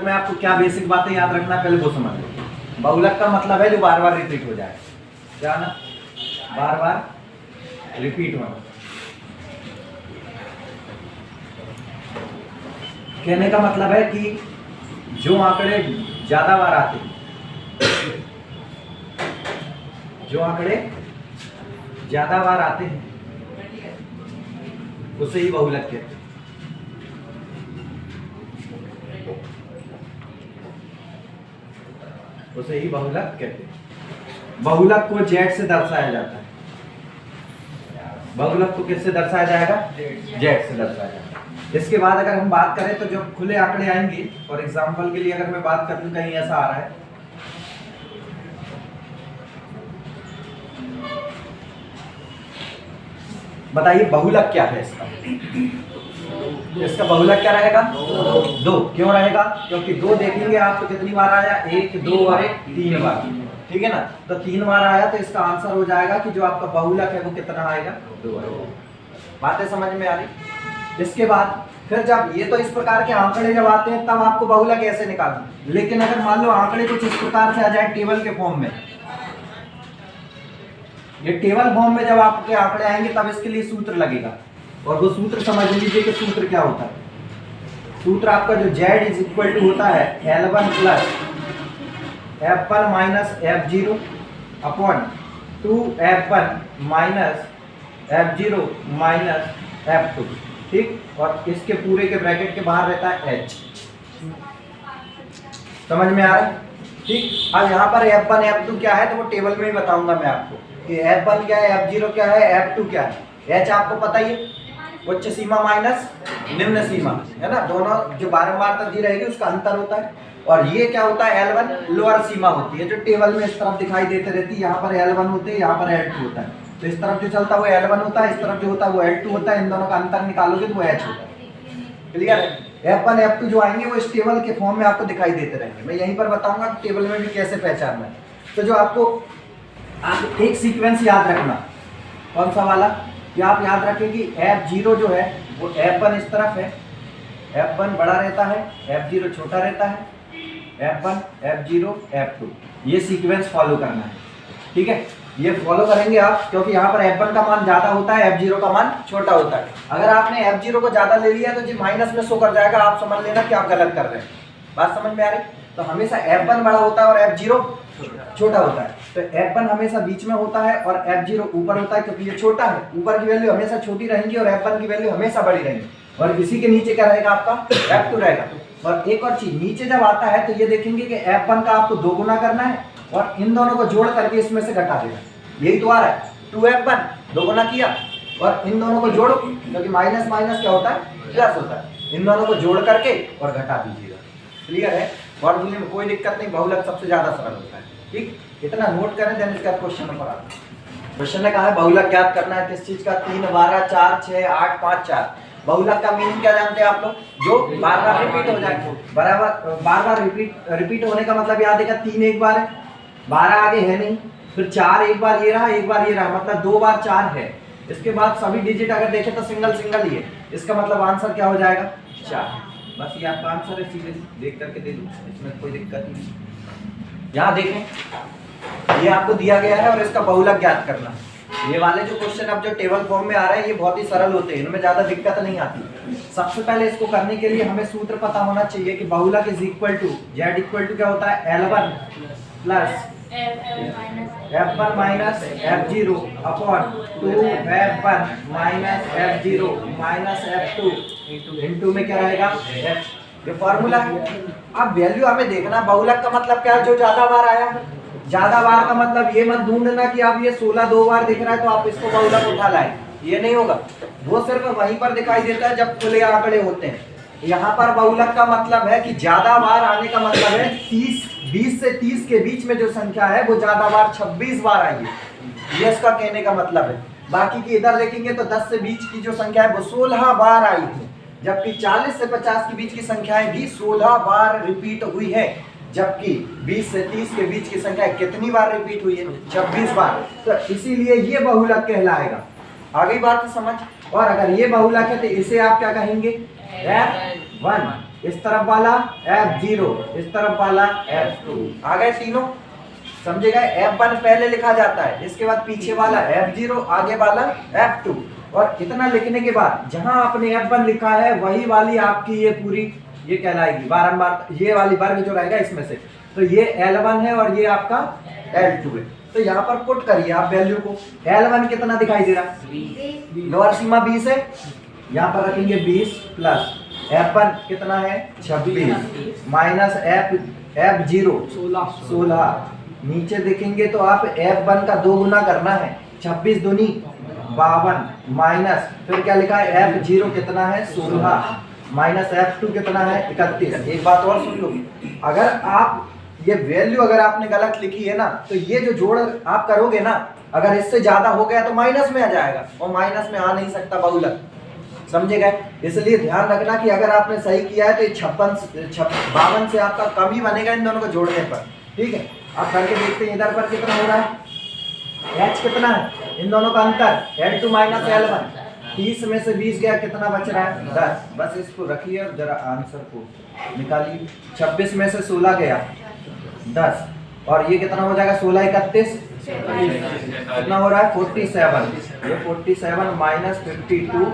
में आपको क्या बेसिक बातें याद रखना पहले वो समझ लो। बहुलक का मतलब है जो बार बार रिपीट हो जाए, क्या ना, बार बार रिपीट होना। कहने का मतलब है कि जो आंकड़े ज्यादा बार आते हैं, जो आंकड़े ज्यादा बार आते हैं उसे ही बहुलक कहते हैं। उसे ही बहुलक कहते हैं। बहुलक को जेड से दर्शाया जाता है। बहुलक को किससे दर्शाया जाएगा? जेड से दर्शाया जाएगा। इसके बाद अगर हम बात करें तो जो खुले आंकड़े आएंगे, फॉर एग्जांपल के लिए अगर मैं बात कर लूं, कहीं ऐसा आ रहा है, बताइए बहुलक क्या है इसका? इसका बहुलक क्या रहेगा? दो। क्यों रहेगा? क्योंकि दो देखेंगे आप तो कितनी बार आया, एक, दो और एक, तीन बार, ठीक है ना। तो तीन बार आया तो इसका आंसर हो जाएगा कि जो आपका बहुलक है वो कितना आएगा? दो आएगा। बातें समझ में आ रही? इसके बाद फिर जब ये तो इस प्रकार के आंकड़े जब आते हैं तब आपको बहुलक ऐसे निकालना। लेकिन अगर मान लो आंकड़े कुछ इस प्रकार से आ जाए टेबल के फॉर्म में, ये टेबल फॉर्म में जब आपके आंकड़े आएंगे तब इसके लिए सूत्र लगेगा। और वो सूत्र समझ लीजिए कि सूत्र क्या होता है। सूत्र आपका जो z इज इक्वल टू होता है L1 plus F1 minus F0 upon 2F1 minus F0 minus F2, ठीक। और इसके पूरे के ब्रैकेट के बाहर रहता है h। समझ में आ रहा है? ठीक। अब यहाँ पर F1 F2 क्या है तो वो टेबल में ही बताऊंगा मैं आपको कि F1 क्या है, F0 क्या है, F2 क्या है। h आपको पता ही है, उच्च सीमा माइनस निम्न सीमा, है ना। दोनों जो बारंबारता दी रहेगी उसका अंतर होता है। और ये क्या होता है? L1 लोअर सीमा होती है जो टेबल में इस तरफ दिखाई देते रहती है। यहाँ पर L1 होते हैं, यहाँ पर L2 होता है। तो इस तरफ जो चलता है वो L1 होता है, इस तरफ जो होता है वो L2 होता है। इन दोनों का अंतर निकालोगे तो वो h होता है। क्लियर है? F1 F2 जो आएंगे वो इस टेबल के फॉर्म में आपको दिखाई देते रहेंगे। मैं यहीं पर बताऊंगा कि टेबल में भी कैसे पहचानना है। तो जो आपको आप एक सीक्वेंस याद रखना, कौन सा वाला कि आप याद रखें कि F0 जो है वो F1 इस तरफ है, F1 बड़ा रहता है, F0 छोटा रहता है, F1 F0 F2, ये सीक्वेंस फॉलो करना है, ठीक है। ये फॉलो करेंगे आप, क्योंकि यहाँ पर F1 का मान ज्यादा होता है, F0 का मान छोटा होता है। अगर आपने F0 को ज्यादा ले लिया तो जी माइनस में शो कर जाएगा, आप समझ लेना कि आप गलत कर रहे हैं। बात समझ में आ रही? तो हमेशा F1 बड़ा होता है और F0 छोटा होता है। तो F1 हमेशा बीच में होता है और F0 ऊपर होता है, क्योंकि ये छोटा है। ऊपर की वैल्यू हमेशा छोटी रहेंगी और F1 की वैल्यू हमेशा बड़ी रहेगी। और इसी के नीचे क्या रहेगा आपका? F2 रहेगा। और एक और चीज, नीचे जब आता है तो ये देखेंगे कि F1 का आपको 2 गुना करना है और इन दोनों को जोड़ करके इसमें से घटा देना। यही तो आ रहा है, 2F1 2 गुना किया और इन दोनों को जोड़ो, क्योंकि माइनस माइनस क्या होता है? प्लस होता है। इन दोनों को जोड़ करके और घटा दीजिएगा। क्लियर है? फॉर्मूले में कोई दिक्कत नहीं, बहुलक सबसे ज्यादा सरल होता है, ठीक। इतना नोट करें, देन इसका क्वेश्चन नंबर आता है। क्वेश्चन ने कहा है बहुलक ज्ञात करना है किस चीज का? 3, 12, 4, 6, 8, 5, 4। बहुलक का मीनिंग क्या जानते हैं आप लोग? जो बार बार रिपीट हो जाए। बराबर बार बार रिपीट होने का मतलब याद है, 3 एक बार है, 12 आगे है नहीं, फिर 4 एक बार ये रहा, एक बार ये रहा, मतलब 2 बार 4 है। इसके बाद सभी डिजिट अगर देखें तो सिंगल सिंगल ही है। इसका मतलब आंसर क्या हो जाएगा? 4। बस ये आपका आंसर है, सीधे देख करके दे दूं, इसमें कोई दिक्कत नहीं। यहाँ देखें, ये आपको दिया गया है और इसका बहुलक ज्ञात करना। ये वाले जो क्वेश्चन अब जो टेबल फॉर्म में आ रहे हैं ये बहुत ही सरल होते हैं, इनमें ज्यादा दिक्कत नहीं आती। सबसे पहले इसको करने के लिए हमें सूत्र पता होना चाहिए कि बहुलक is equal to z equal to क्या होता है? L1 plus F1 minus F0 upon 2F1 minus F0 minus F2 into में क्या रहेगा? h। ये फॉर्मूला है। अब वैल्यू हमें देखना, बहुलक का मतलब क्या है? जो ज्यादा बार आया। ज्यादा बार का मतलब ये मत ढूंढना कि आप ये 16 2 बार दिख रहा है तो आप इसको बहुलक उठा लाए, ये नहीं होगा। वो सिर्फ वहीं पर दिखाई देता है जब खुले आंकड़े होते हैं। यहाँ पर बहुलक का मतलब है कि ज्यादा बार आने का मतलब है 20 से 30 के बीच में जो संख्या है वो ज्यादा बार 26 बार आई है, ये इसका कहने का मतलब है। बाकी की इधर देखेंगे तो 10 से 20 की जो संख्या है वो 16 बार आई है, जबकि 40 से 50 के बीच की संख्याएं भी 16 बार रिपीट हुई है, जबकि 20 से 30 के बीच की संख्या कितनी बार रिपीट हुई है? 26 बार। तो इसीलिए ये बहुलक कहलाएगा। आगे बात समझ। और अगर ये बहुलक है तो इसे आप क्या कहेंगे? F1 इस तरफ वाला F0, इस तरफ वाला F2। आ गए तीनों, समझेगा। F1 पहले लिखा जाता है, इसके बाद पीछे वाला F0, आगे वाला F2। और इतना लिखने के बाद जहां आपने F1 लिखा है वही वाली आपकी ये पूरी ये कहलाएगी बारंबार, ये वाली वर्ग जो रहेगा इसमें से। तो ये L1 है और ये आपका L2 है। तो यहाँ पर पुट करिए आप वैल्यू को। L1 कितना दिखाई दे रहा है, लोअर सीमा 20 है, यहाँ पर रखेंगे 20 प्लस F1 कितना है 26 माइनस F0 16। नीचे देखेंगे तो आप F1 का 2 गुना करना है, 26 दूनी 52 माइनस फिर क्या लिखा है F0 कितना है 16 माइनस F2 कितना है 31। एक बात और सुन लो, अगर आप ये वैल्यू अगर आपने गलत लिखी है ना तो ये जो जोड़ आप करोगे ना, अगर इससे ज्यादा हो गया तो माइनस में आ जाएगा और माइनस में आ नहीं सकता बहुलक, समझे गए। इसलिए ध्यान रखना कि अगर आपने सही किया है तो ये 52 से आपका कम ही बनेगा इन दोनों को जोड़ने पर, ठीक है। आप करके देखते हैं इधर पर कितना हो रहा है, H कितना है इन दोनों का अंतर L2 माइनस L1। 30 में से 20 गया, कितना बच रहा है 10। बस इसको रखिए और जरा आंसर को निकालिए। 26 में से 16 गया 10 और ये कितना हो जाएगा 16 31 कितना हो रहा है 47। ये 47 माइनस 52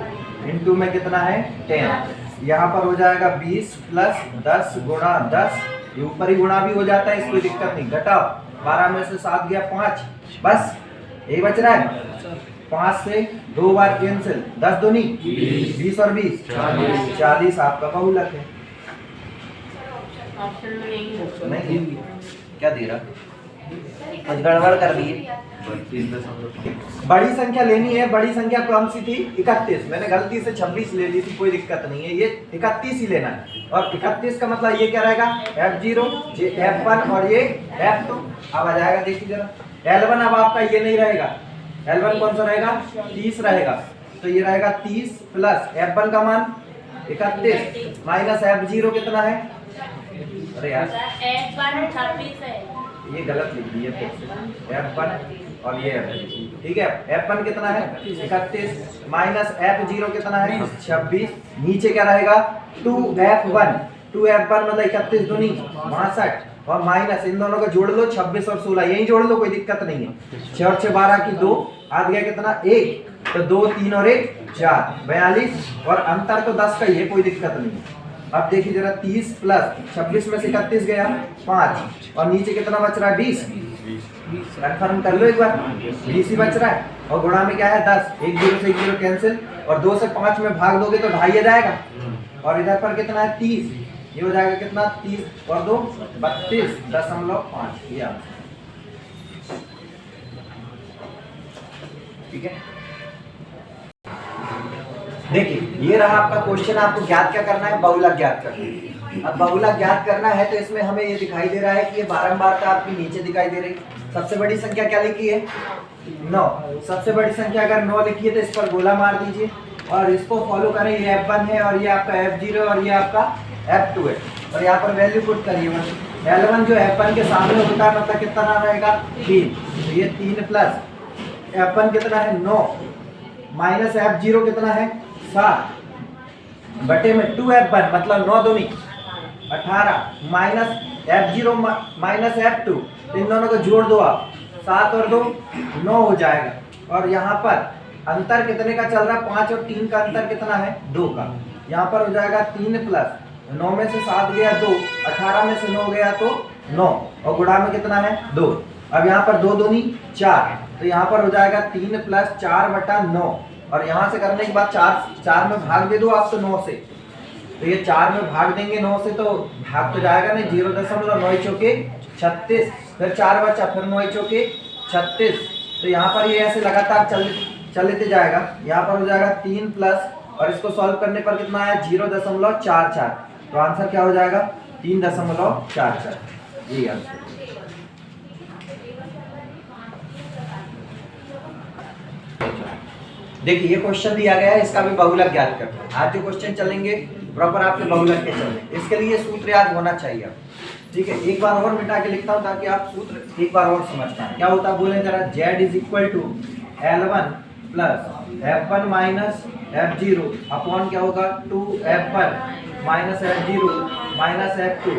इंटू में कितना है 10। यहाँ पर हो जाएगा 20 प्लस 10 गुणा 10, ये ऊपर ही गुणा भी हो जाता है, इसकोई दिक्कत नहीं। घटाओ 12 में से 7 गया 5, बस यही बच रहा है। 5 से 2 बार कैंसिल, 10 दूनी 20 और 20 40 आपका बहुलक है। नहीं क्या दे रहा, कुछ गड़बड़ कर दी। बड़ी संख्या लेनी है, बड़ी संख्या कौन सी थी 31, मैंने गलती से 26 ले ली थी, कोई दिक्कत नहीं है, ये 31 ही लेना है। और 31 का मतलब ये क्या रहेगा F0 ये F1 और ये F2। अब आ जाएगा देखिए जरा L1, अब आपका ये नहीं रहेगा, L1 कौन सा रहेगा 30 रहेगा, तो ये रहेगा 30 प्लस F1 का मान 31 माइनस F0 कितना है, अरे यार F1 26 है, ये गलत लिख दिए F1 और ये F2, ठीक है। F1 कितना है 31 माइनस F0 कितना है 26, नीचे क्या रहेगा 2F1 मतलब 31 दूनी 62 और माइनस इन दोनों को जोड़ लो 26 और 16 यही जोड़ लो, कोई दिक्कत नहीं है। 6 और 6 12 की 2 आ गया कितना 1, तो 2 3 और 1 4 42 और अंतर तो 10 का ही है, कोई दिक्कत नहीं है। अब देखिए जरा 30 प्लस 26 में से 31 गया 5 और नीचे कितना बच रहा है 20, कन्फर्म कर लो एक बार, 20 ही बच रहा है और गुणा में क्या है 10, 1 0 से 1 0 कैंसिल और 2 से 5 में भाग दोगे तो 2.5 आ जाएगा और इधर पर कितना है 30, ये हो जाएगा कितना 30 और 2 32.5, ये आंसर, ठीक है। देखिए ये रहा आपका क्वेश्चन, आपको ज्ञात क्या करना है बहुलक ज्ञात करना है। अब बहुलक ज्ञात करना है तो इसमें हमें ये दिखाई दे रहा है कि ये बारंबारता आपकी नीचे दिखाई दे रही। सबसे बड़ी संख्या क्या लिखी है 9, सबसे बड़ी संख्या अगर 9 लिखी है तो इस पर गोला मार दीजिए और इसको फॉलो करें। ये F1 है और ये आपका F0 और ये आपका F2 है और यहाँ पर वैल्यू पुट करिए। L1 जो F1 के सामने होता है मतलब कितना रहेगा 3, तो ये 3 प्लस F1 कितना है 9 माइनस F0 कितना है 7 बटे में 2F1 मतलब 9 दूनी 18 माइनस F0 माइनस F2, इन दोनों को जोड़ दो आप, 7 और 2 9 हो जाएगा और यहाँ पर अंतर कितने का चल रहा है 5 और 3 का अंतर कितना है 2 का। यहाँ पर हो जाएगा 3 प्लस 9 में से 7 गया 2, 18 में से 9 गया तो 9 और गुणा में कितना है 2। अब यहाँ पर 2 दूनी 4, तो यहाँ पर हो जाएगा 3 प्लस 4 बटा 9 और यहाँ से करने के बाद 4 में भाग दे दो आप तो 9 से, तो ये 4 में भाग देंगे 9 से तो भाग तो जाएगा नहीं, 0.9 चौके 36, फिर 4 बचा फिर 9 चौके 36, तो यहाँ पर ये ऐसे लगातार चल लेते जाएगा। यहाँ पर हो जाएगा 3 प्लस और इसको सॉल्व करने पर कितना आया 0.44, तो आंसर क्या हो जाएगा 3.44, ये आंसर। देखिए ये क्वेश्चन दिया गया है, इसका भी बहुलक ज्ञात करना है। आज जो क्वेश्चन चलेंगे प्रॉपर आपके बहुलक के चलेंगे, इसके लिए सूत्र याद होना चाहिए, ठीक है। एक बार और मिटा के लिखता हूँ ताकि आप सूत्र एक बार और समझ पाएं। क्या होता है बोले जरा, Z is equal to L1 plus F1 minus F0 upon क्या होगा 2F1 minus F0 minus F2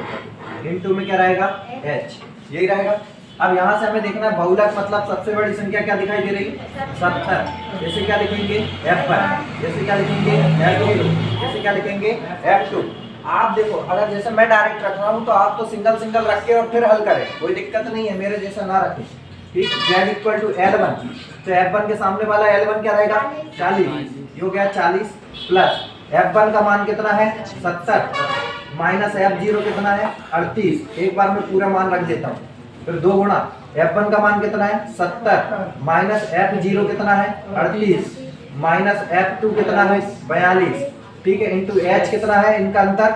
into में क्या रहेगा H, यही रहेगा। अब यहाँ से हमें देखना है बहुलक मतलब सबसे बड़ी संख्या क्या दिखाई दे रही है 70, जैसे क्या लिखेंगे F1, जैसे क्या लिखेंगे F0, जैसे क्या लिखेंगे F2। आप देखो अगर जैसे मैं डायरेक्ट रख रहा हूँ तो आप तो सिंगल सिंगल रख के और फिर हल करें, कोई दिक्कत नहीं है, मेरे जैसा ना रखें, ठीक। Z इक्वल टू L1, तो F1 के सामने वाला L1 क्या रहेगा 40, ये हो गया 40 प्लस F1 का मान कितना है 70 माइनस F0 कितना है 38, एक बार मैं पूरा मान रख देता हूँ, फिर 2 गुणा F1 का मान कितना है 70 माइनस F0 कितना है 38 माइनस F2 कितना है 42, ठीक है, इंटू H कितना है इनका अंतर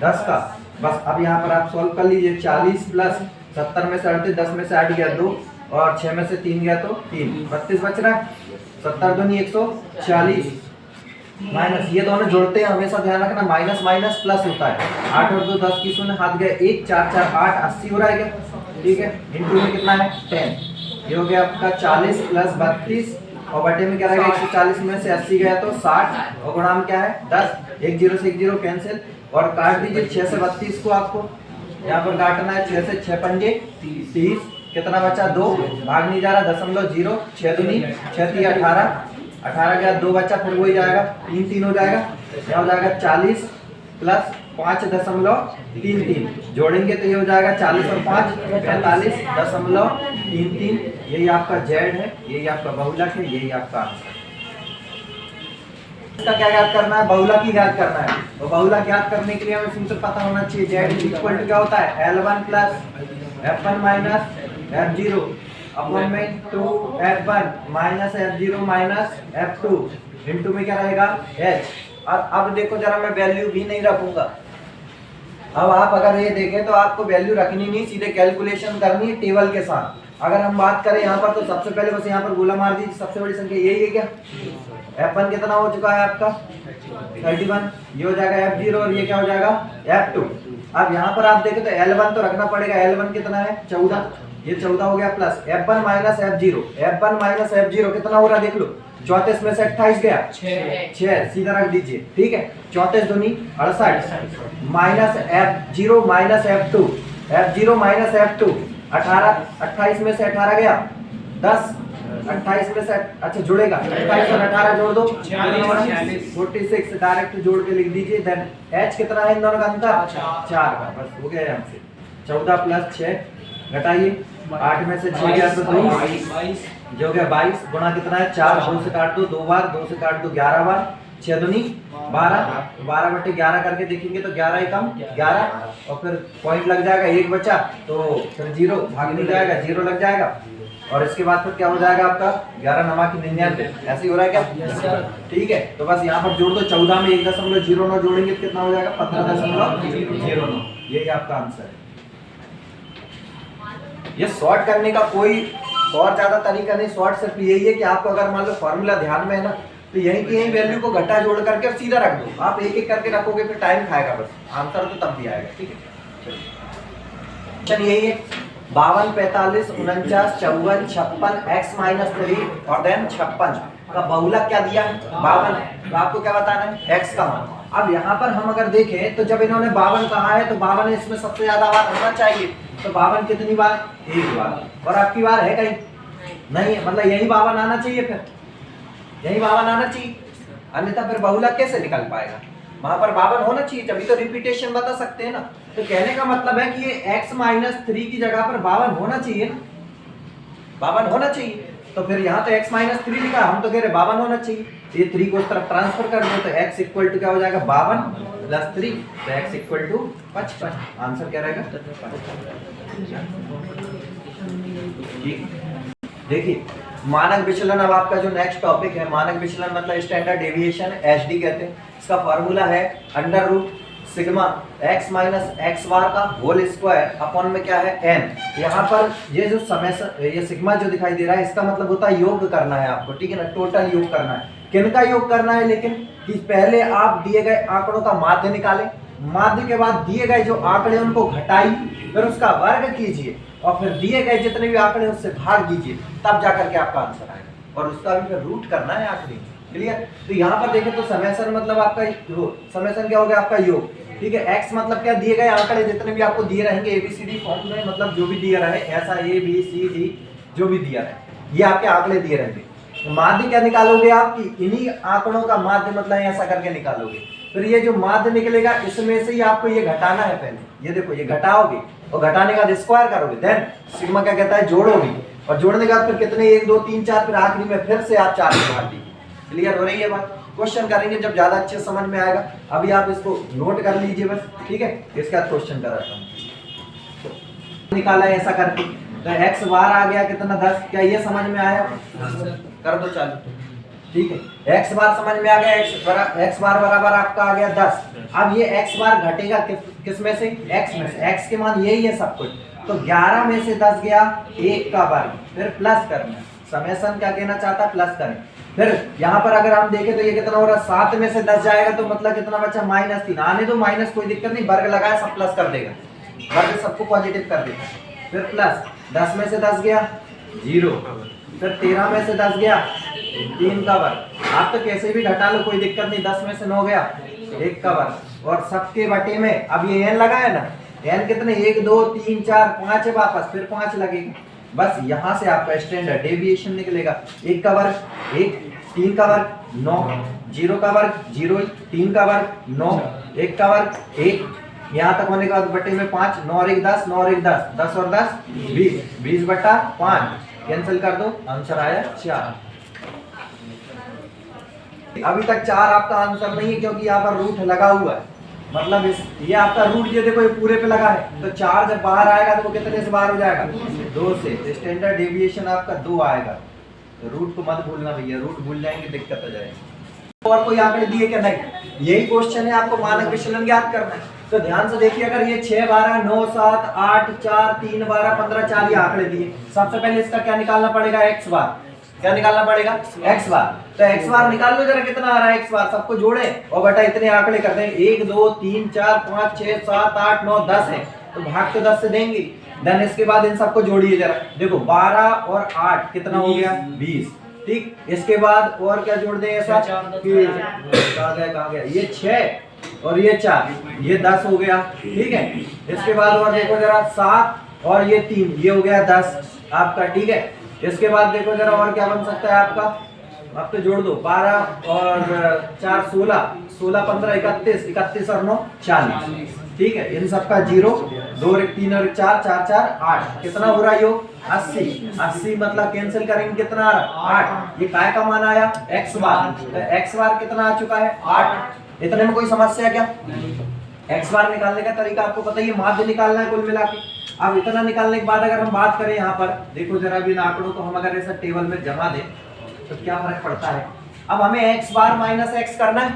10 का। बस अब यहाँ पर आप सॉल्व कर लीजिए, 40 प्लस 70 में से 38, 10 में से 8 गया 2 और 6 में से 3 गया तो 3, 32 बच रहा है, 70 दूनी 140 माइनस, ये दोनों जोड़ते हैं हमेशा ध्यान रखना, माइनस माइनस प्लस होता है, 8 और 2 10 की शून्य, हाथ गए 1 4 4 8 80 हो रहा है क्या, ठीक है, इंटू में कितना है 10, ये हो गया आपका 40 प्लस 32 और बटे में क्या रहेगा 140 में से 80 गया तो 60 और गुणा में क्या है 10, 1 0 से 1 0 कैंसिल और काट दीजिए 6 से 32 को आपको यहाँ पर काटना है, 6 से 6 पंजे 30, कितना बचा 2, भाग नहीं जा रहा 0.0, 6 दूनी 6 3 18, 18 गया 2 बचा, फिर वही जाएगा 3 3 हो जाएगा, क्या हो जाएगा 40 प्लस 5.33, जोड़ेंगे तो ये हो जाएगा 40 और 5 45.33, यही आपका Z है, यही आपका बहुलक है, यही आपका आंसर। इसका क्या याद करना है, बहुलक ही याद करना है, तो बहुलक याद करने के लिए हमें सूत्र पता होना चाहिए, Z इक्वल टू क्या होता है L1 plus F1 minus F0 upon में 2F1 minus F0 minus F2 into में क्या रहेगा H। अब देखो जरा मैं वैल्यू भी नहीं रखूंगा, अब आप अगर ये देखें तो आपको वैल्यू रखनी नहीं, सीधे कैलकुलेशन करनी है टेबल के साथ। अगर हम बात करें यहाँ पर तो सबसे पहले बस यहाँ पर गोला मार दीजिए, सबसे बड़ी संख्या यही है क्या, F1 कितना हो चुका है आपका 31, ये हो जाएगा F0 और ये क्या हो जाएगा F2। अब यहाँ पर आप देखें तो L1 तो रखना पड़ेगा, L1 कितना है 14, ये 14 हो गया plus F1 minus F0, F1 minus F0 कितना हो रहा देख लो, 34 में से 28 गया 6 सीधा रख दीजिए, ठीक है, 34 दूनी 68 minus F0 minus F2, F0 minus F2 18, 28 में से 18 गया 10, 28 में से अच्छा जुड़ेगा 28 और 18 जोड़ दो 46, डायरेक्ट जोड़ के लिख दीजिए। देन H कितना है इन दोनों का अंतर 4 का, बस हो गया यहाँ से 14 प्लस 6 घटाइए, 8 में से 6 गया तो 22, जो हो गया 22 गुणा कितना है 4, 2 से काट दो 2 बार, 2 से काट दो 11 बार, 6 दूनी 12, 12 बटे 11 करके देखेंगे तो 11 ही कम 11 और फिर पॉइंट लग जाएगा, 1 बचा तो फिर 0 भाग नहीं जाएगा, 0 लग जाएगा और इसके बाद फिर क्या हो जाएगा आपका 11 नमा की 99, ऐसे ही हो रहा है क्या, ठीक है। तो बस यहाँ पर जोड़ दो, 14 में 1.09 जोड़ेंगे तो कितना हो जाएगा 15.09, यही आपका आंसर है। ये शॉर्ट करने का कोई और ज्यादा तरीका नहीं, शॉर्ट सिर्फ यही है कि आपको अगर मान लो फॉर्मूला ध्यान में है ना तो यहीं की यहीं वैल्यू को घटा जोड़ करके सीधा रख दो, आप एक एक करके रखोगे फिर टाइम खाएगा, बस आंसर तो तब भी आएगा, ठीक है। चलिए यही है 52 45 49 54 56 x माइनस 3 और देन 56 का बहुलक क्या दिया 52, तो आपको क्या बताना है x का मान। अब यहाँ पर हम अगर देखें तो जब इन्होंने 52 कहा है तो 52 इसमें सबसे ज्यादा बार होना चाहिए, तो 52 कितनी बार, एक बार, और आपकी बार है कहीं नहीं है, मतलब यही 52 आना चाहिए, फिर यही 52 आना चाहिए, अन्यथा फिर बहुलक कैसे निकल पाएगा, वहां पर 52 होना चाहिए तभी तो रिपीटेशन बता सकते हैं ना। तो कहने का मतलब है कि ये x माइनस 3 की जगह पर 52 होना चाहिए ना, 52 होना चाहिए, तो फिर यहाँ तो x माइनस 3 लिखा, हम तो कह रहे 52 होना चाहिए, ये 3 को उस तरफ ट्रांसफर कर दो तो x इक्वल टू क्या हो जाएगा 52 प्लस 3, तो x इक्वल टू 55, आंसर क्या रहेगा। देखिए मानक विचलन, अब आपका जो नेक्स्ट टॉपिक है मानक विचलन मतलब स्टैंडर्ड डेविएशन, एचडी कहते हैं, इसका फॉर्मूला है under root sigma x minus x bar का होल स्क्वायर अपॉन में क्या है n। यहाँ पर ये जो ये सिग्मा जो दिखाई दे रहा है इसका मतलब होता है योग करना है आपको, ठीक है ना, टोटल योग करना है। किन का योग करना है, लेकिन कि पहले आप दिए गए आंकड़ों का माध्य निकालें, माध्य के बाद दिए गए जो आंकड़े उनको घटाइए, फिर उसका वर्ग कीजिए और फिर दिए गए जितने भी आंकड़े उससे भाग दीजिए, तब जाकर के आपका आंसर आएगा, और उसका भी फिर रूट करना है आखिरी। क्लियर। तो यहाँ पर देखें तो समेशन मतलब आपका समेशन क्या हो गया आपका योग, ठीक है। x मतलब क्या, दिए गए आंकड़े जितने भी आपको दिए रहेंगे ABCD फॉर्म में, मतलब जो भी दिया रहे ऐसा ABCD जो भी दिया रहे, ये आपके आंकड़े दिए रहेंगे। तो माध्य क्या निकालोगे आप, कि इन्हीं आंकड़ों का माध्य मतलब ऐसा करके निकालोगे। फिर ये जो माध्य निकलेगा इसमें से ही आपको ये घटाना है। पहले ये देखो, ये घटाओगे और घटाने का बाद स्क्वायर करोगे, देन सिग्मा क्या कहता है, जोड़ोगे, और जोड़ने के बाद फिर कितने 1 2 3 4, फिर आखिरी में फिर से आप 4 बाहर दीजिए। क्लियर हो रही है बात। क्वेश्चन करेंगे जब ज्यादा अच्छे समझ में आएगा। अभी आप इसको नोट कर लीजिए बस, ठीक है। इसके बाद क्वेश्चन कराता हूँ। निकाला है ऐसा करके, तो x बार आ गया कितना 10, क्या ये समझ में आया, कर दो चालू, ठीक है। x बार समझ में आ गया, x बार बराबर आपका आ गया 10। अब ये x बार घटेगा किस में से, x में से, x के मान यही है सब कुछ, तो 11 में से 10 गया 1 का वर्ग, फिर प्लस करना, समेशन क्या कहना चाहता है, प्लस करें। फिर यहाँ पर अगर हम देखें तो ये कितना हो रहा है, 7 में से 10 जाएगा तो मतलब कितना बचा, -3। आने दो माइनस, कोई दिक्कत नहीं, वर्ग लगाया सब प्लस कर देगा, वर्ग सबको पॉजिटिव कर देगा। फिर प्लस 10 में से 10 गया 0, फिर 13 में से 10 गया 3 का वर्ग। आप तो कैसे भी घटा लो, कोई दिक्कत नहीं। 10 में से 9 गया 1 का वर्ग, और सबके बटे में अब ये n लगा है ना, n कितने 1 2 3 4 5 है वापस, फिर 5 लगेगा। बस यहाँ से आपका स्टैंडर्ड डेविएशन निकलेगा। 1 का वर्ग 1, 3 का वर्ग 9, 0 का वर्ग 0, 3 का वर्ग 9, 1 का वर्ग 1, यहाँ तक होने के बाद बटे में 5, 9 और 1 10, 9 और 1 10, 10 और 10 20, 20 बटा 5, कैंसिल कर दो, आंसर आया 4। अभी तक 4 आपका आंसर नहीं है क्योंकि यहाँ पर रूट लगा हुआ है, मतलब ये आपका रूट, ये देखो ये पूरे पे लगा है, तो 4 जब बाहर आएगा तो वो कितने से बाहर हो जाएगा, 2 से। स्टैंडर्ड डेविएशन आपका 2 आएगा। तो रूट को मत भूलना भैया, रूट भूल जाएंगे दिक्कत हो जाएगी। और कोई आंकड़े दिए क्या, नहीं, यही क्वेश्चन है, आपको मानक विचलन ज्ञात करना है। तो ध्यान से देखिए, अगर ये 6 12 9 7 8 4 3 12 15 4 ये आंकड़े दिए, सबसे पहले इसका क्या निकालना पड़ेगा, x बार। क्या निकालना पड़ेगा, x बार। तो x बार निकाल लो जरा, कितना आ रहा है x बार, सबको जोड़े और बेटा इतने आंकड़े कर दें, 1 2 3 4 5 6 7 8 9 10 है, तो भाग तो 10 से देंगे। देन इसके बाद इन सबको जोड़िए जरा, देखो 12 और 8 कितना हो गया 20, ठीक। इसके बाद और क्या जोड़ दें ऐसा, कहाँ गया ये 6 और ये 4, ये 10 हो गया, ठीक है। इसके बाद और देखो जरा 7 और ये 3, ये हो गया 10 आपका, ठीक है। इसके बाद देखो जरा और क्या बन सकता है आपका, अब तो जोड़ दो, 12 और 4 16, 16 15 31, 31 और 9 40, ठीक है। इन सबका 0, 2 और 1 3 और 4 4 4 8, कितना हो रहा है योग 80, 80 मतलब कैंसिल करेंगे कितना आ रहा है 8। ये काय का मान आया, x बार। तो x बार कितना आ चुका है 8। इतने में कोई समस्या क्या, x बार निकालने का तरीका आपको पता ही है, माध्य निकालना है कुल मिला के। अब इतना निकालने के बाद अगर हम बात करें यहाँ पर, देखो जरा भी इन आंकड़ों को हम अगर ऐसा टेबल में जमा दें तो क्या फर्क पड़ता है। अब हमें x बार माइनस x करना है,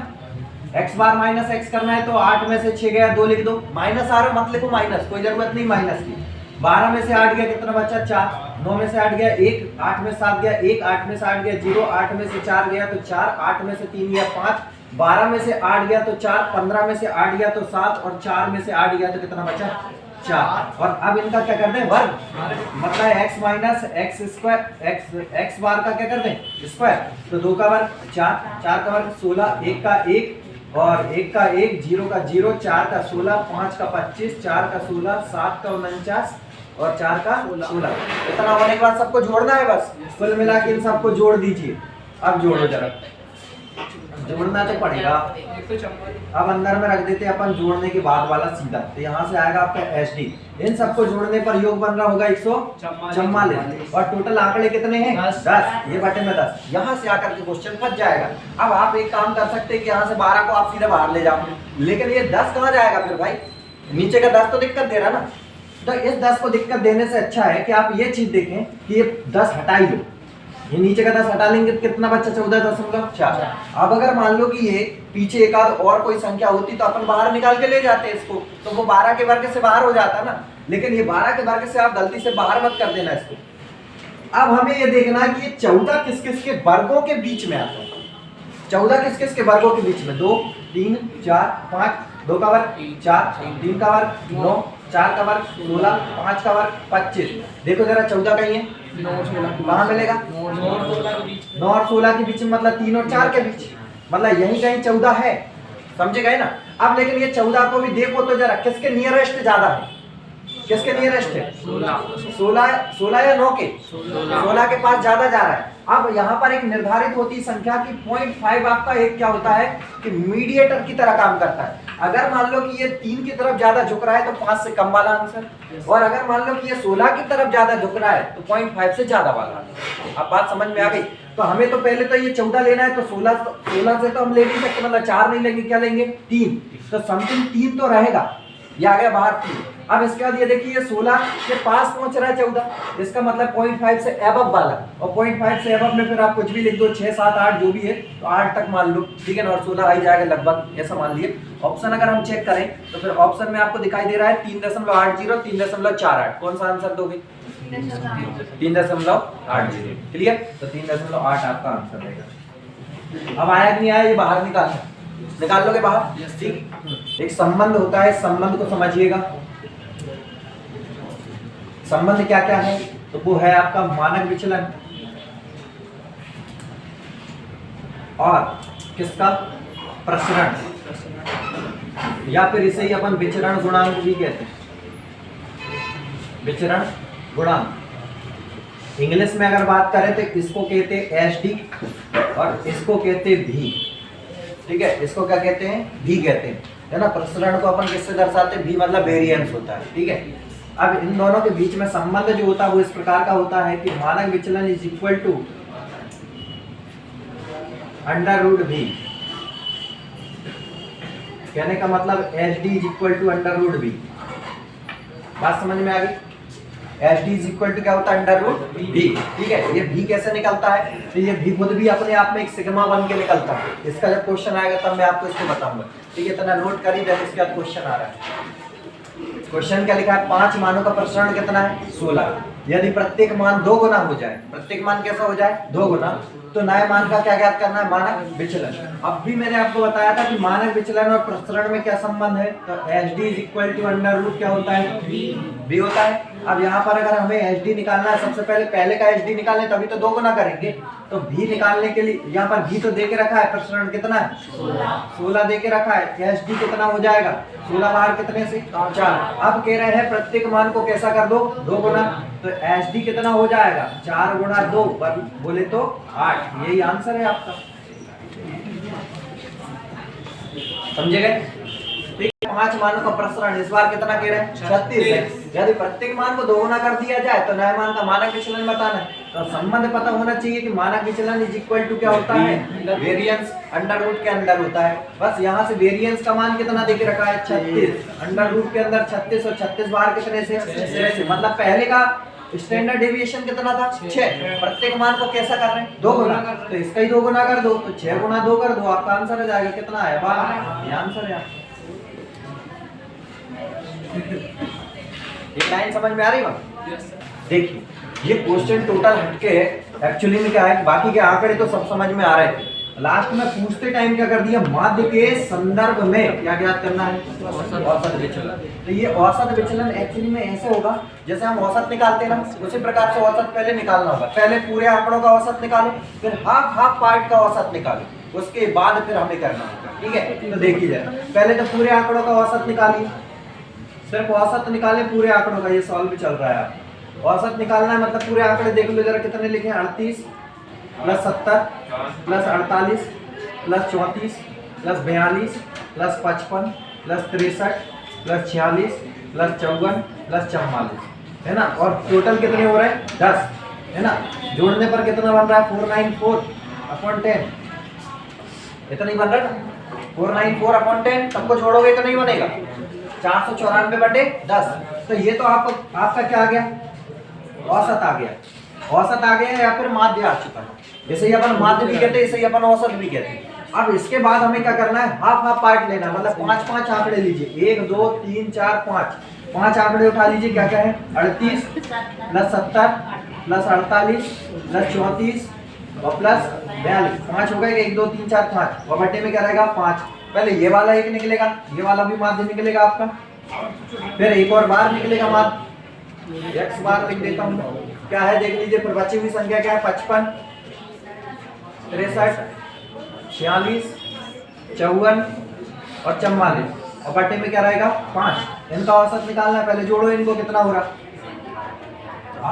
x बार माइनस x करना है, तो 8 में से 6 गया 2 लिख दो, माइनस आ रहा मत लिखो माइनस, कोई जरूरत नहीं माइनस की। 12 में से 8 गया कितना बचा 4, 9 में से 8 गया 1, 8 में से 7 गया 1, 8 में से 8 गया 0, 8 में से 4 गया तो 4, 8 में से 3 गया 5, 12 में से 8 गया तो 4, 15 में से 8 गया तो 7, और 4 में से 8 गया तो कितना बचा 4। और अब इनका क्या कर दें, वर्ग, मतलब x minus x square, x बार का क्या कर दें स्क्वायर, तो 2 का वर्ग 4, 4 का वर्ग 16, 1 का 1 और 1 का 1, 0 का 0, 4 का 16, 5 का 25, 4 का 16, 7 का 49 और 4 का 16। इतना होने के बाद सबको जोड़ना है बस, कुल मिला के इन सबको जोड़ दीजिए। अब जोड़ो जरा, जोड़ना तो पड़ेगा। अब अंदर में रख देते हैं अपन जोड़ने के बाद वाला सीधा, तो यहाँ से आएगा आपका SD। इन सबको जोड़ने पर योग बन रहा होगा 144, और टोटल आंकड़े कितने हैं 10, ये बटे में 10। यहाँ से आकर के क्वेश्चन फंस जाएगा। अब आप एक काम कर सकते हैं कि यहाँ से 12 को आप सीधे बाहर ले जाओ, लेकिन ये 10 कहाँ जाएगा फिर भाई, नीचे का 10 तो दिक्कत दे रहा ना। तो इस 10 को दिक्कत देने से अच्छा है कि आप ये चीज देखें कि ये 10 हटा ही लो, ये नीचे का 10 हटा लेंगे तो कितना बच्चा 14.4। अब अगर मान लो कि ये पीछे एक आध और कोई संख्या होती तो अपन बाहर निकाल के ले जाते इसको, तो वो 12 के वर्ग से बाहर हो जाता ना, लेकिन ये 12 के वर्ग से आप गलती से बाहर मत कर देना इसको। अब हमें ये देखना कि ये 14 किस किस के वर्गों के बीच में आता है, 14 किस किस के वर्गों के बीच में, 2 3 4 5, 2 का वर्ग 4, 3 का वर्ग 9, 4 का वर्ग 16, 5 का वर्ग 25। देखो जरा 14 कहीं है, कहाँ मिलेगा 9 और 16 के बीच में, मतलब 3 और 4 के बीच, मतलब यही कहीं 14 है, समझे गए ना। अब लेकिन ये 14 को भी देखो तो जरा किसके नियरेस्ट ज्यादा है, किसके नियरेस्ट है? 16 या 9 के? 16 के पास ज्यादा जा रहा है। अब यहाँ पर एक निर्धारित होती संख्या की 0.5 आपका एक क्या होता है कि मीडिएटर की तरह काम करता है। अगर मान लो कि ये 3 की तरफ ज्यादा झुक रहा है तो 5 से कम वाला आंसर, और अगर मान लो कि ये 16 की तरफ ज्यादा झुक रहा है तो 0.5 से ज्यादा वाला आंसर। अब बात समझ में आ गई? तो हमें तो पहले तो ये 14 लेना है, तो 16 से तो हम ले नहीं सकते, मतलब 4 नहीं लेंगे, क्या लेंगे? 3। तो समथिंग 3 तो रहेगा, ये आ गया बाहर 3। अब इसके बाद ये देखिए 16 के पास पहुंच रहा है 14, इसका मतलब 0.5 से एबव वाला, और 0.5 से एबव में फिर आप कुछ भी लिख दो, 6, 7, 8 जो भी है, तो 8 तक मान लो, ठीक है ना, और 16 आ ही जाएगा लगभग, ऐसा मान लिए। ऑप्शन अगर हम चेक करें तो फिर ऑप्शन में आपको दिखाई दे रहा है 3.80, 3.48। कौन सा आंसर दोगे? 3.80। क्लियर? तो 3.8 आपका आंसर रहेगा। अब आया कि नहीं आया, ये बाहर निकाल लोगे बाहर, ठीक। एक संबंध होता है, संबंध को समझिएगा। संबंध क्या क्या है? तो वो है आपका मानक विचलन और किसका? प्रसरण, या फिर इसे ही अपन विचरण गुणांक भी कहते हैं। विचरण गुणांक इंग्लिश में अगर बात करें तो इसको कहते हैं एसडी और इसको कहते हैं भी, ठीक है। इसको क्या कहते हैं? भी कहते हैं, है ना। प्रसरण को अपन किससे दर्शाते हैं? भी मतलब वेरिएंस होता है, ठीक है। अब इन दोनों के बीच में संबंध जो होता है वो इस प्रकार का होता है कि मानक विचलन is equal to under root भी। कहने का मतलब H D is equal to under root भी। बात समझ में आ गई? H D is equal to क्या होता है? अंडर रूट भी, ठीक है। ये भी कैसे निकलता है? तो ये भी खुद भी अपने आप में एक सिग्मा बन के निकलता है। इसका जब क्वेश्चन आएगा तब मैं आपको इसको बताऊंगा, ठीक है। इतना नोट करिए, जब इसके बाद क्वेश्चन आ रहा है। क्वेश्चन क्या लिखा है? 5 मानों का प्रसरण कितना है? 16। यदि प्रत्येक मान 2 गुना हो जाए, प्रत्येक मान कैसा हो जाए? 2 गुना, तो नए मान का क्या ज्ञात करना है? मानक विचलन। अब भी मैंने आपको बताया था कि मानक विचलन और प्रसरण में क्या संबंध है, तो H D is equal to under root क्या होता है? बी होता है। अब यहाँ पर अगर हमें एच डी निकालना है, सबसे पहले का एच डी निकालने, तभी तो 2 गुना करेंगे। तो भी निकालने के लिए यहाँ पर भी तो दे के रखा है, प्रसरण कितना है? 16 दे के रखा है। एच डी कितना हो जाएगा? 16 बाहर कितने से? 4। अब कह रहे हैं प्रत्येक मान को कैसा कर दो? 2 गुना। तो एच डी कितना हो जाएगा? 4 गुणा 2 बोले तो 8। यही आंसर है आपका, समझे गए? 5 मानों का प्रसरण इस बार कितना कह रहे हैं? 36 है। यदि प्रत्येक मान को 2 गुना कर दिया जाए तो नए मान का मानक विचलन बताना है। तो संबंध पता होना चाहिए कि मानक विचलन इज इक्वल टू क्या होता है? वेरिएंस अंडर रूट के अंदर होता है। बस यहाँ से वेरिएंस का मान कितना देके रखा है? 36। अंडर रूट के अंदर 36 और 36 बाहर कितने से? 6 से। मतलब पहले का स्टैंडर्ड डेविएशन कितना था? 6। प्रत्येक मान को कैसा कर रहे हैं? 2 गुना। तो इसका ही 2 गुना कर दो, तो 6 गुना 2 कर दो, आपका आंसर आ जाएगा। कितना है? 12। ये आंसर है आपका। ये लाइन समझ में आ रही है? देखिए, ये क्वेश्चन टोटल हटके है। एक्चुअली में क्या है, बाकी के आंकड़े तो सब समझ में आ रहे थे। लास्ट में पूछते टाइम क्या कर दिया? माध्य के संदर्भ में क्या ज्ञात करना है? औसत विचलन। तो ये औसत विचलन एक्चुअली में ऐसे होगा जैसे हम औसत निकालते हैं ना, उसी प्रकार से औसत पहले निकालना होगा। पहले पूरे आंकड़ों का औसत निकालो, फिर हाफ पार्ट का औसत निकालो, उसके बाद फिर हमें करना होगा, ठीक है। तो देखिए जरा, पहले तो पूरे आंकड़ों का औसत निकालिए, सिर्फ औसत निकालें पूरे आंकड़ों का। ये सॉल्व भी चल रहा है, औसत निकालना है, मतलब पूरे आंकड़े देख लो जरा कितने लिखे हैं। 38 plus 70 plus 48 plus 34 plus 42 plus 55 plus 63 plus 46 plus 54 plus 44, है ना। और टोटल कितने हो रहे हैं? 10, है ना। जोड़ने पर कितना बन रहा है? 494/10। इतना ही बन रहा है ना, 494/10। सबको जोड़ोगे तो नहीं बनेगा, 494/10। तो ये तो आपका क्या आ गया? औसत आ गया। औसत आ गया या फिर माध्य आ चुका है। जैसे ही अपन माध्य भी कहते हैं, इसे ही अपन औसत भी कहते हैं। अब इसके बाद हमें क्या करना है? हाफ पार्ट लेना, मतलब 5 आंकड़े लीजिए। 1 2 3 4 5 आंकड़े उठा लीजिए। क्या क्या है? 38 प्लस 70 प्लस 48 प्लस 34 और प्लस 42। 5 हो गए। 1 2 3 4 5 और बट्टे में क्या रहेगा? 5। पहले ये वाला एक निकलेगा, ये वाला भी माध्य निकलेगा आपका, फिर एक और बार निकलेगा माध्य, x बार लिख देता हूँ। क्या है देख लीजिए, फिर बची हुई संख्या क्या है? 55 63 46 54 और 44 और बटे में क्या रहेगा 5। इनका औसत निकालना है, पहले जोड़ो इनको, कितना हो रहा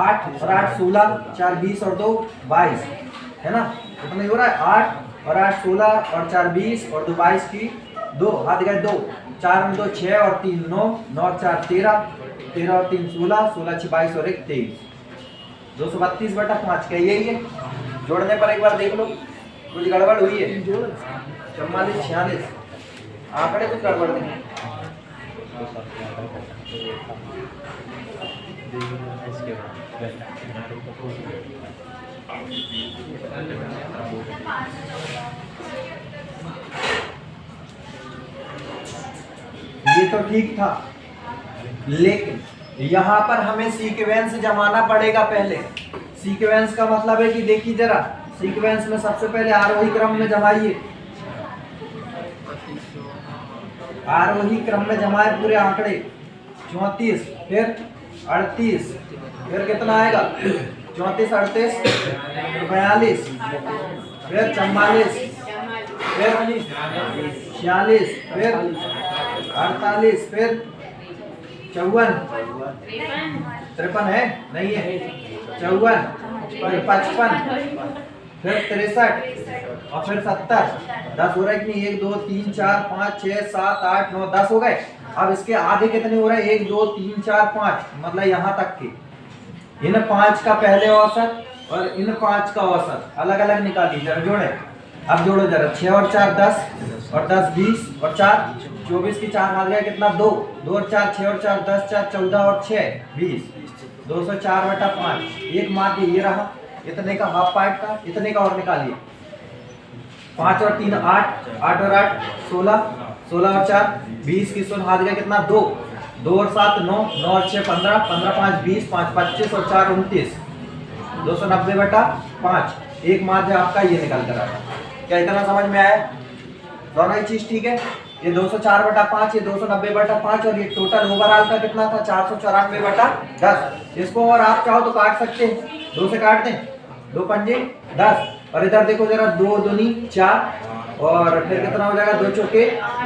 8 और 8 16, 4 20 और 2 22 है ना। कितना हो रहा है 8 और 8 16 और 4 20 और 2 22 की 2 हाथ गए 2, 4 और 2 6 और 3 9, 9 और 4 13, 13 और 3 16, 16 6 22 और 1 23, 232/5 क्या यही है। जोड़ने पर एक बार देख लो कुछ गड़बड़ हुई है। 44 46 आंकड़े कुछ गड़बड़ नहीं। ये तो ठीक था, लेकिन यहाँ पर हमें सीक्वेंस जमाना पड़ेगा पहले। सीक्वेंस का मतलब है कि देखिए जरा, सीक्वेंस में सबसे पहले आरोही क्रम में जमाइए, आरोही क्रम में जमाए पूरे आंकड़े। 34 फिर 38 फिर कितना आएगा 34 38 42 फिर 44 फिर 46 फिर 48 फिर 54 53 है नहीं है 54 फिर 55 फिर 63 और फिर 70। 10 हो रहा है कि नहीं 1 2 3 4 5 6 7 8 9 10 हो गए। अब इसके आगे कितने हो रहे हैं 1 2 3 4 5, मतलब यहाँ तक के। इन 5 का पहले औसत और इन 5 का औसत अलग अलग निकालिए, जरा जोड़े। अब जोड़ो जरा, 6 और 4 10 और 10 20 और 4 24 की 4 हाथ गया कितना 2, 2 और 4 6 और 4 10 4 14 और 6 20, 204/5। एक माध्य ये रहा, इतने का हाफ पार्ट का, इतने का और निकालिए। 5 और 3 8, 8 और 8 16, 16 और 4 20 की 16 हाथ गया कितना 2, 2 और 7 9, 9 और 6 15, 15 5 20, 5 25 और 4 29, 290/5। एक माध्य आपका ये निकल कर आया। क्या इतना समझ में आया? दोनों ही चीज ठीक है। ये 204/5, ये 290/5 और ये टोटल ओवरऑल का कितना था 494/10। इसको और आप चाहो तो काट सकते हैं, 2 से काट दें, 2 पंजे 10 और इधर देखो जरा 2 दूनी 4 और फिर कितना हो जाएगा 2 चौके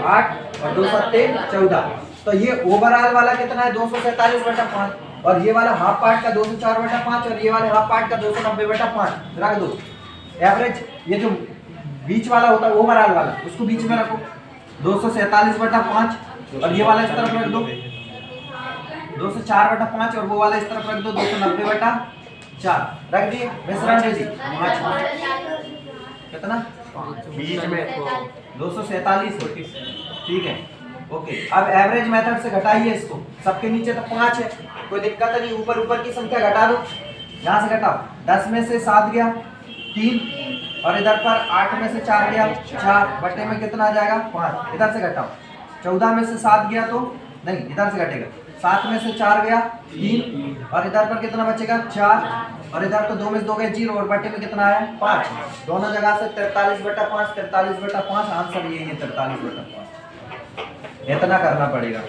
8 और 2 सत्ते 14। तो ये ओवरऑल वाला कितना है 247/5 और ये वाला हाफ पार्ट का 204/5 और ये वाले हाफ पार्ट का 290/5 रख दो। एवरेज ये जो बीच वाला होता है ओवरऑल वाला उसको बीच में रखो 247/5 और ये वाला इस तरफ रख दो 204/5 और वो वाला इस तरफ रख दो 290/4 रख दिए। मिश्रण दीजिए कितना बीच में 247, ठीक है ओके। अब एवरेज मेथड से घटाइए इसको, सबके नीचे तो 5 है, कोई दिक्कत नहीं, ऊपर ऊपर की संख्या घटा दो। यहाँ से घटाओ, 10 में से 7 गया 3 और इधर पर 8 में से 4 गया 4, बटे में कितना आ जाएगा 5। इधर से घटाओ, 14 में से 7 गया तो नहीं, इधर से घटेगा, 7 में से 4 गया 3 और इधर पर कितना बचेगा 4 और इधर तो 2 में से 2 गए 0 और बटे में कितना आया 5। दोनों जगह से 43/5 43/5 आंसर यही है 43/5। इतना करना पड़ेगा।